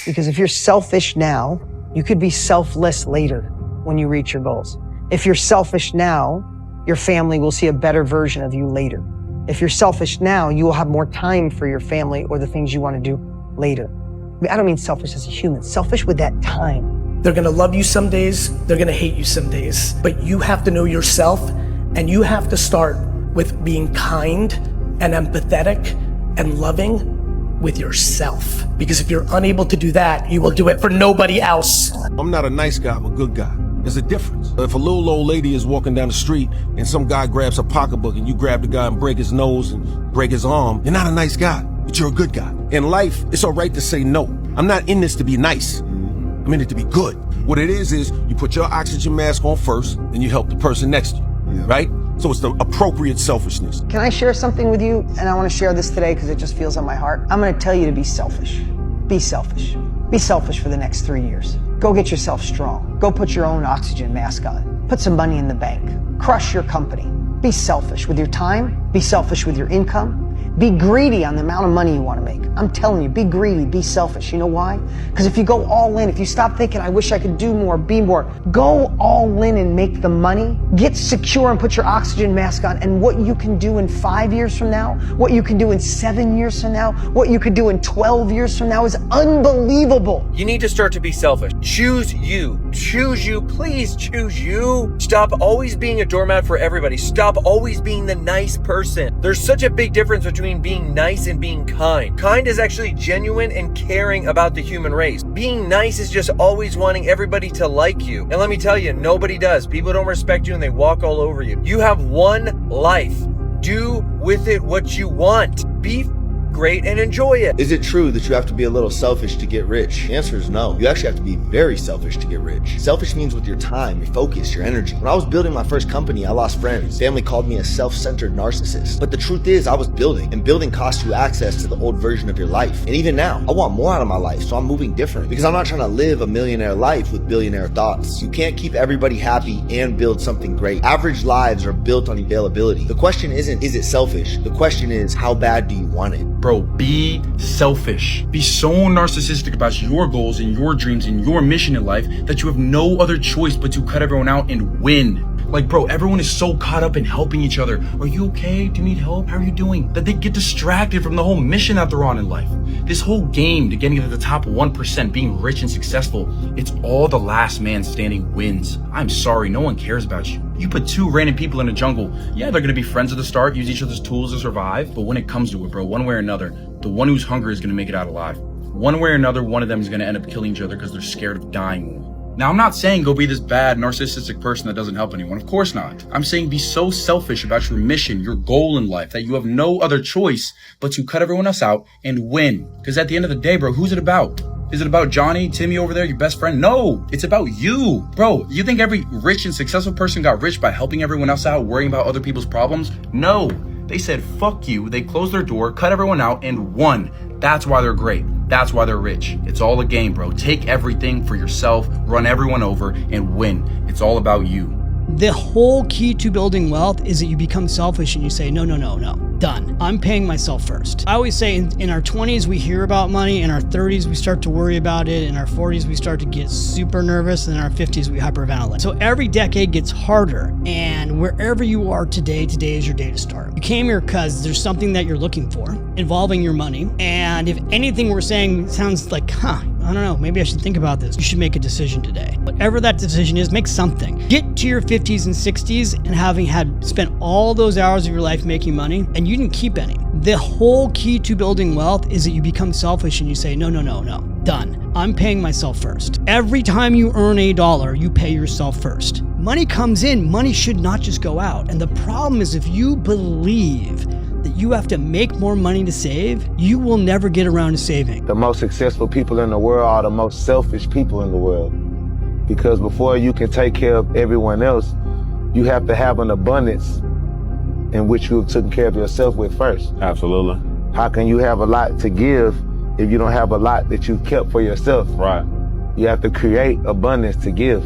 Because if you're selfish now, you could be selfless later when you reach your goals. If you're selfish now, your family will see a better version of you later. If you're selfish now, you will have more time for your family or the things you want to do later. I don't mean selfish as a human, selfish with that time. They're gonna love you some days, they're gonna hate you some days, but you have to know yourself, and you have to start with being kind and empathetic and loving with yourself. Because if you're unable to do that, you will do it for nobody else. I'm not a nice guy, I'm a good guy. There's a difference. If a little old lady is walking down the street and some guy grabs a pocketbook and you grab the guy and break his nose and break his arm, you're not a nice guy, but you're a good guy. In life, it's all right to say no. I'm not in this to be nice. I'm in it to be good. What it is you put your oxygen mask on first, and you help the person next to you, right? So it's the appropriate selfishness. Can I share something with you? And I want to share this today because it just feels on my heart. I'm going to tell you to be selfish. Be selfish. Be selfish for the next 3 years. Go get yourself strong. Go put your own oxygen mask on. Put some money in the bank. Crush your company. Be selfish with your time. Be selfish with your income. Be greedy on the amount of money you want to make. I'm telling you, be greedy, be selfish. You know why? Because if you go all in, if you stop thinking, I wish I could do more, be more, go all in and make the money, get secure and put your oxygen mask on, and what you can do in 5 years from now, what you can do in 7 years from now, what you could do in 12 years from now is unbelievable. You need to start to be selfish. Choose you. Choose you. Please choose you. Stop always being a doormat for everybody. Stop always being the nice person. There's such a big difference between being nice and being kind. Kind is actually genuine and caring about the human race. Being nice is just always wanting everybody to like you. And let me tell you, nobody does. People don't respect you and they walk all over you. You have one life. Do with it what you want. Be great and enjoy it. Is it true that you have to be a little selfish to get rich? The answer is no. You actually have to be very selfish to get rich. Selfish means with your time, your focus, your energy. When I was building my first company, I lost friends. Family called me a self-centered narcissist. But the truth is, I was building, and building costs you access to the old version of your life. And even now, I want more out of my life, so I'm moving different. Because I'm not trying to live a millionaire life with billionaire thoughts. You can't keep everybody happy and build something great. Average lives are built on availability. The question isn't, is it selfish? The question is, how bad do you want it? Bro, be selfish. Be so narcissistic about your goals and your dreams and your mission in life that you have no other choice but to cut everyone out and win. Like, bro, everyone is so caught up in helping each other. Are you okay? Do you need help? How are you doing? That they get distracted from the whole mission that they're on in life. This whole game to getting to the top 1%, being rich and successful, it's all the last man standing wins. I'm sorry, no one cares about you. You put two random people in a jungle, yeah, they're gonna be friends at the start, use each other's tools to survive, but when it comes to it, bro, one way or another, the one who's hungry is gonna make it out alive. One way or another, one of them is gonna end up killing each other because they're scared of dying. Now, I'm not saying go be this bad narcissistic person that doesn't help anyone. Of course not. I'm saying be so selfish about your mission, your goal in life, that you have no other choice but to cut everyone else out and win. Because at the end of the day, bro, who's it about? Is it about Johnny, Timmy over there, your best friend? No, it's about you. Bro, you think every rich and successful person got rich by helping everyone else out, worrying about other people's problems? No, they said, fuck you. They closed their door, cut everyone out, and won. That's why they're great. That's why they're rich. It's all a game, bro. Take everything for yourself, run everyone over, and win. It's all about you. The whole key to building wealth is that you become selfish and you say, no, done. I'm paying myself first. I always say in our 20s, we hear about money. In our 30s, we start to worry about it. In our 40s, we start to get super nervous. And in our 50s, we hyperventilate. So every decade gets harder. And wherever you are today is your day to start. You came here because there's something that you're looking for involving your money. And if anything we're saying sounds like, I don't know, maybe I should think about this. You should make a decision today. Whatever that decision is, make something. Get to your 50s and 60s and having spent all those hours of your life making money and you didn't keep any. The whole key to building wealth is that you become selfish and you say, no, done. I'm paying myself first. Every time you earn $1, you pay yourself first. Money comes in, money should not just go out. And the problem is if you believe that you have to make more money to save, you will never get around to saving. The most successful people in the world are the most selfish people in the world. Because before you can take care of everyone else, you have to have an abundance in which you've taken care of yourself with first. Absolutely. How can you have a lot to give if you don't have a lot that you've kept for yourself? Right. You have to create abundance to give.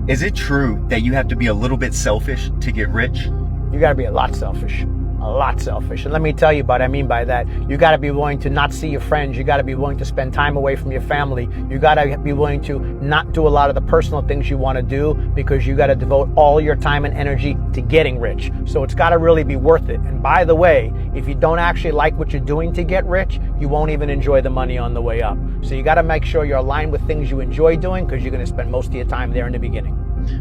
Is it true that you have to be a little bit selfish to get rich? You gotta be a lot selfish. a lot selfish. And let me tell you what I mean by that. You got to be willing to not see your friends. You got to be willing to spend time away from your family. You got to be willing to not do a lot of the personal things you want to do because you got to devote all your time and energy to getting rich. So it's got to really be worth it. And by the way, if you don't actually like what you're doing to get rich, you won't even enjoy the money on the way up. So you got to make sure you're aligned with things you enjoy doing because you're going to spend most of your time there in the beginning.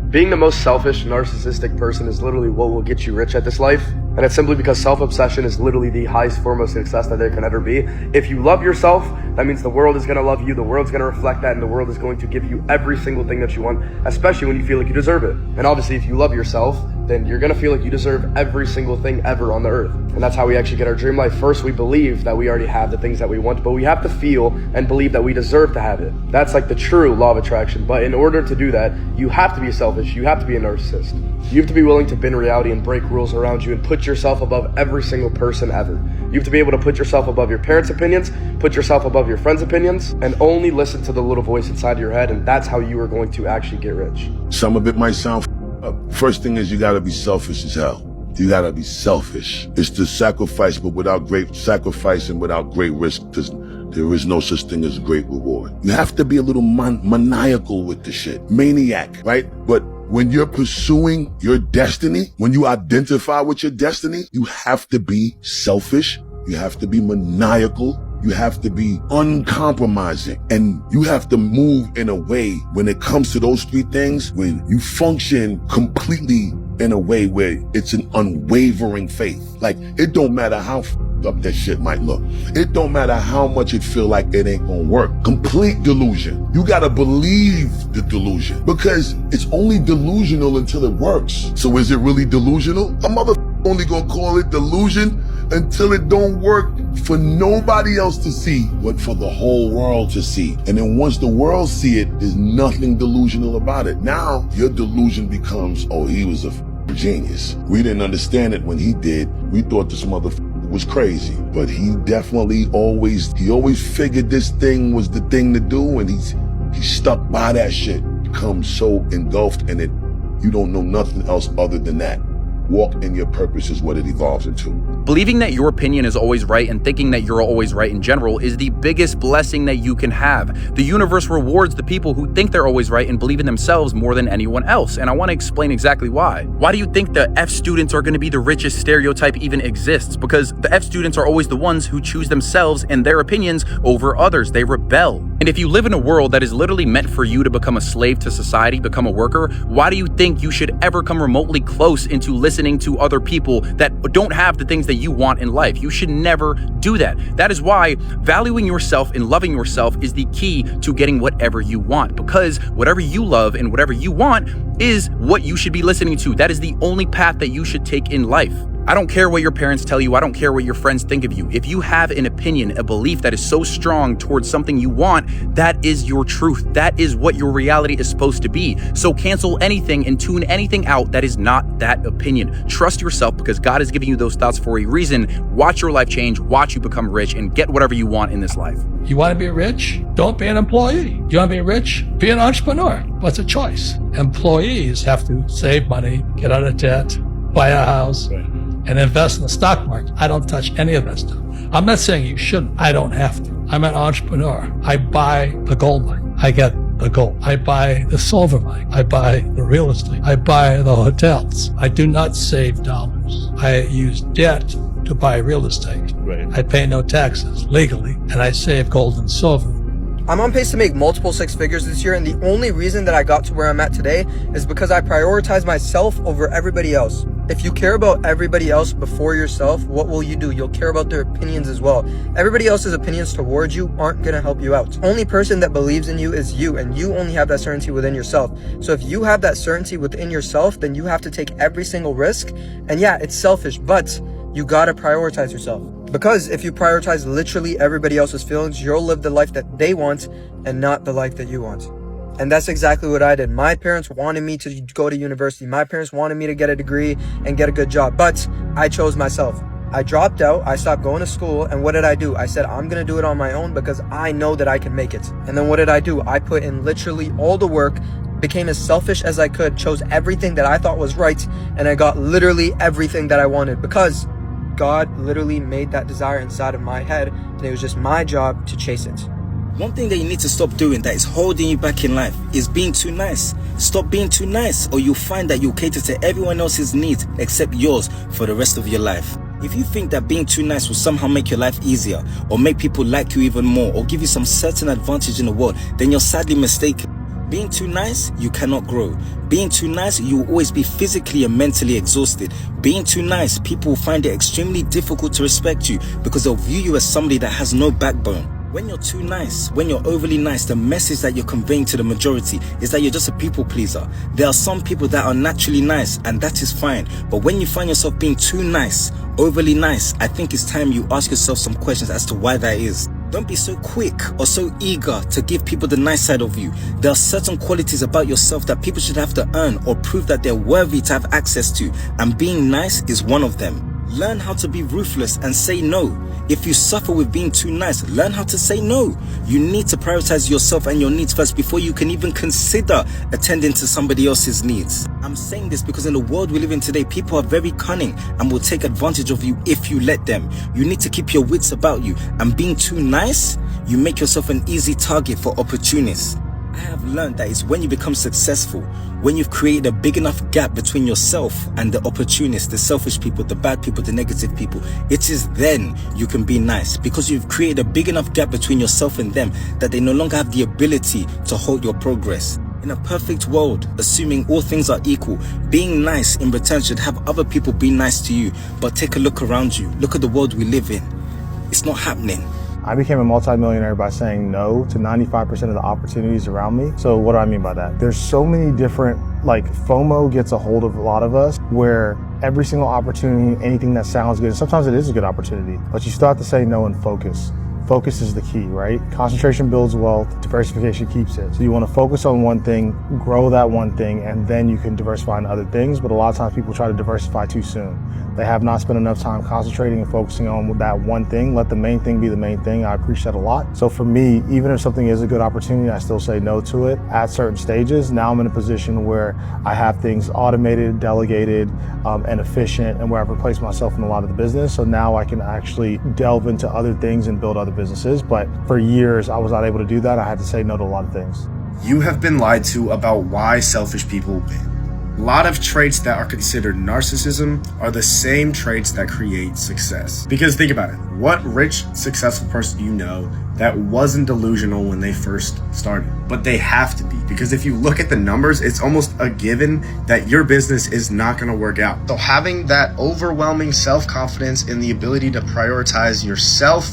Being the most selfish, narcissistic person is literally what will get you rich at this life. And it's simply because self-obsession is literally the highest form of success that there can ever be. If you love yourself, that means the world is going to love you, the world's going to reflect that, and the world is going to give you every single thing that you want, especially when you feel like you deserve it. And obviously, if you love yourself, then you're going to feel like you deserve every single thing ever on the earth. And that's how we actually get our dream life. First, we believe that we already have the things that we want, but we have to feel and believe that we deserve to have it. That's like the true law of attraction. But in order to do that, you have to be selfish. You have to be a narcissist. You have to be willing to bend reality and break rules around you and put yourself above every single person ever. You have to be able to put yourself above your parents' opinions, put yourself above your friends' opinions, and only listen to the little voice inside your head, and that's how you are going to actually get rich. Some of it might sound up. First thing is you gotta be selfish as hell. You gotta be selfish. It's the sacrifice, but without great sacrifice and without great risk, there is no such thing as a great reward. You have to be a little maniacal with the shit. Maniac, right? But when you're pursuing your destiny, when you identify with your destiny, you have to be selfish. You have to be maniacal. You have to be uncompromising, and you have to move in a way when it comes to those three things, when you function completely in a way where it's an unwavering faith. Like, it don't matter how up that shit might look. It don't matter how much it feel like it ain't gonna work. Complete delusion. You gotta believe the delusion because it's only delusional until it works. So is it really delusional? A mother only gonna call it delusion until it don't work for nobody else to see, but for the whole world to see. And then once the world see it, there's nothing delusional about it. Now your delusion becomes, oh, he was a genius. We didn't understand it when he did. We thought this motherfucker was crazy, but he definitely always figured this thing was the thing to do, and he stuck by that shit. Becomes so engulfed in it, you don't know nothing else other than that. Walk in your purpose is what it evolves into. Believing that your opinion is always right and thinking that you're always right in general is the biggest blessing that you can have. The universe rewards the people who think they're always right and believe in themselves more than anyone else. And I want to explain exactly why. Why do you think the F students are going to be the richest stereotype even exists? Because the F students are always the ones who choose themselves and their opinions over others. They rebel. And if you live in a world that is literally meant for you to become a slave to society, become a worker, why do you think you should ever come remotely close into listening to other people that don't have the things that you want in life? You should never do that. That is why valuing yourself and loving yourself is the key to getting whatever you want, because whatever you love and whatever you want is what you should be listening to. That is the only path that you should take in life. I don't care what your parents tell you. I don't care what your friends think of you. If you have an opinion, a belief that is so strong towards something you want, that is your truth. That is what your reality is supposed to be. So cancel anything and tune anything out that is not that opinion. Trust yourself because God is giving you those thoughts for a reason. Watch your life change, watch you become rich, and get whatever you want in this life. You want to be rich? Don't be an employee. You want to be rich? Be an entrepreneur. What's a choice? Employees have to save money, get out of debt, buy a house, and invest in the stock market. I don't touch any of that stuff. I'm not saying you shouldn't. I don't have to. I'm an entrepreneur. I buy the gold mine. I get the gold. I buy the silver mine. I buy the real estate. I buy the hotels. I do not save dollars. I use debt to buy real estate. Right. I pay no taxes legally, and I save gold and silver. I'm on pace to make multiple six figures this year, and the only reason that I got to where I'm at today is because I prioritize myself over everybody else. If you care about everybody else before yourself, what will you do? You'll care about their opinions as well. Everybody else's opinions towards you aren't going to help you out. The only person that believes in you is you, and you only have that certainty within yourself. So if you have that certainty within yourself, then you have to take every single risk. And yeah, it's selfish, but you got to prioritize yourself. Because if you prioritize literally everybody else's feelings, you'll live the life that they want and not the life that you want. And that's exactly what I did. My parents wanted me to go to university. My parents wanted me to get a degree and get a good job, but I chose myself. I dropped out, I stopped going to school, and what did I do? I said, I'm gonna do it on my own because I know that I can make it. And then what did I do? I put in literally all the work, became as selfish as I could, chose everything that I thought was right, and I got literally everything that I wanted because God literally made that desire inside of my head, and it was just my job to chase it. One thing that you need to stop doing that is holding you back in life is being too nice. Stop being too nice, or you'll find that you'll cater to everyone else's needs except yours for the rest of your life. If you think that being too nice will somehow make your life easier, or make people like you even more, or give you some certain advantage in the world, then you're sadly mistaken. Being too nice, you cannot grow. Being too nice, you will always be physically and mentally exhausted. Being too nice, people will find it extremely difficult to respect you because they'll view you as somebody that has no backbone. When you're too nice, when you're overly nice, the message that you're conveying to the majority is that you're just a people pleaser. There are some people that are naturally nice, and that is fine. But when you find yourself being too nice, overly nice, I think it's time you ask yourself some questions as to why that is. Don't be so quick or so eager to give people the nice side of you. There are certain qualities about yourself that people should have to earn or prove that they're worthy to have access to, and being nice is one of them. Learn how to be ruthless and say no. If you suffer with being too nice, learn how to say no. You need to prioritize yourself and your needs first before you can even consider attending to somebody else's needs. I'm saying this because in the world we live in today, people are very cunning and will take advantage of you if you let them. You need to keep your wits about you, and being too nice, you make yourself an easy target for opportunists. I have learned that it's when you become successful, when you've created a big enough gap between yourself and the opportunists, the selfish people, the bad people, the negative people. It is then you can be nice, because you've created a big enough gap between yourself and them that they no longer have the ability to halt your progress. In a perfect world, assuming all things are equal, being nice in return should have other people be nice to you. But take a look around you. Look at the world we live in. It's not happening. I became a multimillionaire by saying no to 95% of the opportunities around me. So what do I mean by that? There's so many different, FOMO gets a hold of a lot of us, where every single opportunity, anything that sounds good, sometimes it is a good opportunity, but you still have to say no and focus. Focus is the key, right? Concentration builds wealth, diversification keeps it. So you want to focus on one thing, grow that one thing, and then you can diversify into other things. But a lot of times people try to diversify too soon. They have not spent enough time concentrating and focusing on that one thing. Let the main thing be the main thing. I appreciate that a lot. So for me, even if something is a good opportunity, I still say no to it at certain stages. Now I'm in a position where I have things automated, delegated, and efficient, and where I've replaced myself in a lot of the business. So now I can actually delve into other things and build other businesses. But for years, I was not able to do that. I had to say no to a lot of things. You have been lied to about why selfish people win. A lot of traits that are considered narcissism are the same traits that create success. Because think about it, what rich, successful person do you know that wasn't delusional when they first started? But they have to be, because if you look at the numbers, it's almost a given that your business is not going to work out. So having that overwhelming self-confidence and the ability to prioritize yourself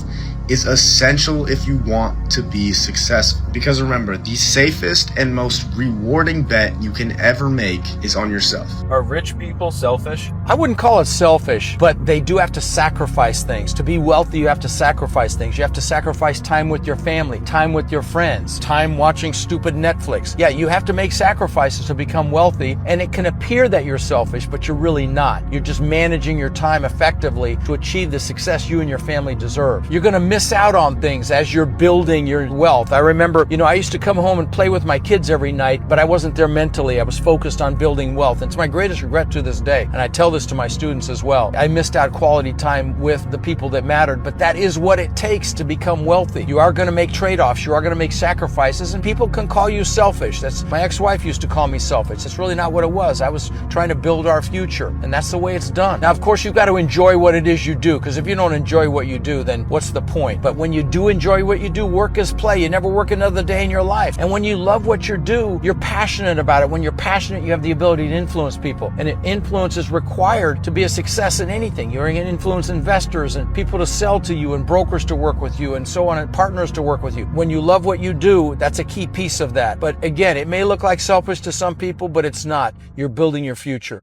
is essential if you want to be successful. Because remember, the safest and most rewarding bet you can ever make is on yourself. Are rich people selfish? I wouldn't call it selfish, but they do have to sacrifice things. To be wealthy, you have to sacrifice things. You have to sacrifice time with your family, time with your friends, time watching stupid Netflix. Yeah, you have to make sacrifices to become wealthy, and it can appear that you're selfish, but you're really not. You're just managing your time effectively to achieve the success you and your family deserve. You're gonna miss out on things as you're building your wealth. I remember, I used to come home and play with my kids every night, but I wasn't there mentally. I was focused on building wealth. And it's my greatest regret to this day. And I tell this to my students as well. I missed out quality time with the people that mattered, but that is what it takes to become wealthy. You are going to make trade-offs. You are going to make sacrifices, and people can call you selfish. That's my ex-wife used to call me selfish. That's really not what it was. I was trying to build our future, and that's the way it's done. Now, of course, you've got to enjoy what it is you do, because if you don't enjoy what you do, then what's the point? But when you do enjoy what you do, work is play. You never work another day in your life. And when you love what you do, you're passionate about it. When you're passionate, you have the ability to influence people. And influence is required to be a success in anything. You're going to influence investors and people to sell to you and brokers to work with you and so on, and partners to work with you. When you love what you do, that's a key piece of that. But again, it may look like selfish to some people, but it's not. You're building your future.